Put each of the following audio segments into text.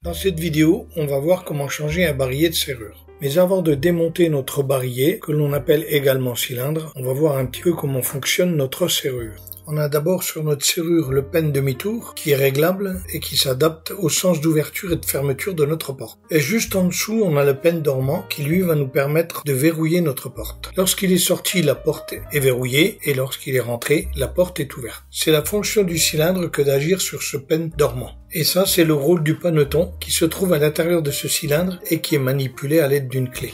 Dans cette vidéo, on va voir comment changer un barillet de serrure. Mais avant de démonter notre barillet, que l'on appelle également cylindre, on va voir un petit peu comment fonctionne notre serrure. On a d'abord sur notre serrure le pen demi-tour qui est réglable et qui s'adapte au sens d'ouverture et de fermeture de notre porte. Et juste en dessous, on a le pen dormant qui lui va nous permettre de verrouiller notre porte. Lorsqu'il est sorti, la porte est verrouillée et lorsqu'il est rentré, la porte est ouverte. C'est la fonction du cylindre que d'agir sur ce pen dormant. Et ça, c'est le rôle du paneton qui se trouve à l'intérieur de ce cylindre et qui est manipulé à l'aide d'une clé.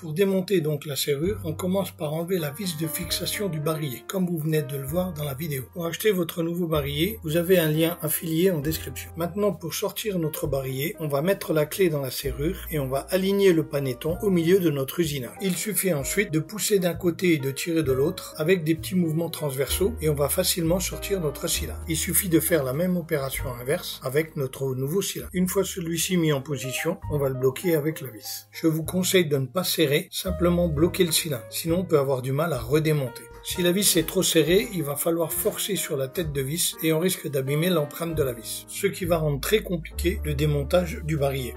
Pour démonter donc la serrure, on commence par enlever la vis de fixation du barillet, comme vous venez de le voir dans la vidéo. Pour acheter votre nouveau barillet, vous avez un lien affilié en description. Maintenant, pour sortir notre barillet, on va mettre la clé dans la serrure et on va aligner le paneton au milieu de notre usinage. Il suffit ensuite de pousser d'un côté et de tirer de l'autre avec des petits mouvements transversaux et on va facilement sortir notre cylindre. Il suffit de faire la même opération inverse avec notre nouveau cylindre. Une fois celui-ci mis en position, on va le bloquer avec la vis. Je vous conseille de ne pas serrer, simplement bloquer le cylindre, sinon on peut avoir du mal à redémonter. Si la vis est trop serrée, il va falloir forcer sur la tête de vis et on risque d'abîmer l'empreinte de la vis, ce qui va rendre très compliqué le démontage du barillet.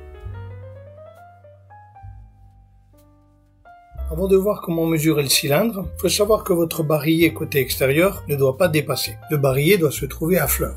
Avant de voir comment mesurer le cylindre, il faut savoir que votre barillet côté extérieur ne doit pas dépasser. Le barillet doit se trouver à fleur.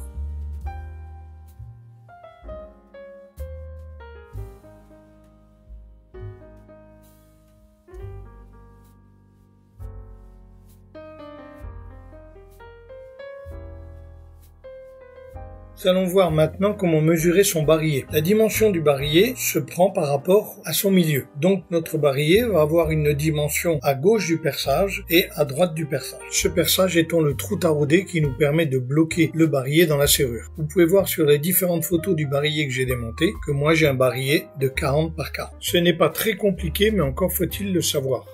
Nous allons voir maintenant comment mesurer son barillet. La dimension du barillet se prend par rapport à son milieu. Donc notre barillet va avoir une dimension à gauche du perçage et à droite du perçage. Ce perçage étant le trou taraudé qui nous permet de bloquer le barillet dans la serrure. Vous pouvez voir sur les différentes photos du barillet que j'ai démonté que moi j'ai un barillet de 40 par 40. Ce n'est pas très compliqué mais encore faut-il le savoir.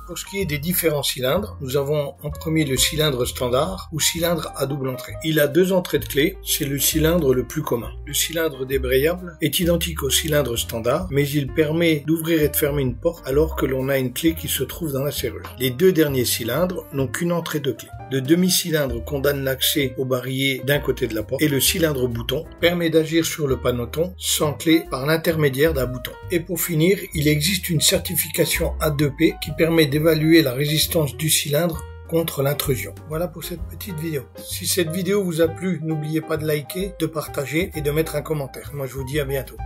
Pour ce qui est des différents cylindres, nous avons en premier le cylindre standard ou cylindre à double entrée. Il a deux entrées de clé, c'est le cylindre le plus commun. Le cylindre débrayable est identique au cylindre standard, mais il permet d'ouvrir et de fermer une porte alors que l'on a une clé qui se trouve dans la serrure. Les deux derniers cylindres n'ont qu'une entrée de clé. Le demi-cylindre condamne l'accès au barillet d'un côté de la porte et le cylindre bouton permet d'agir sur le paneton sans clé par l'intermédiaire d'un bouton. Et pour finir, il existe une certification A2P qui permet d'évaluer la résistance du cylindre contre l'intrusion. Voilà pour cette petite vidéo. Si cette vidéo vous a plu, n'oubliez pas de liker, de partager et de mettre un commentaire. Moi je vous dis à bientôt.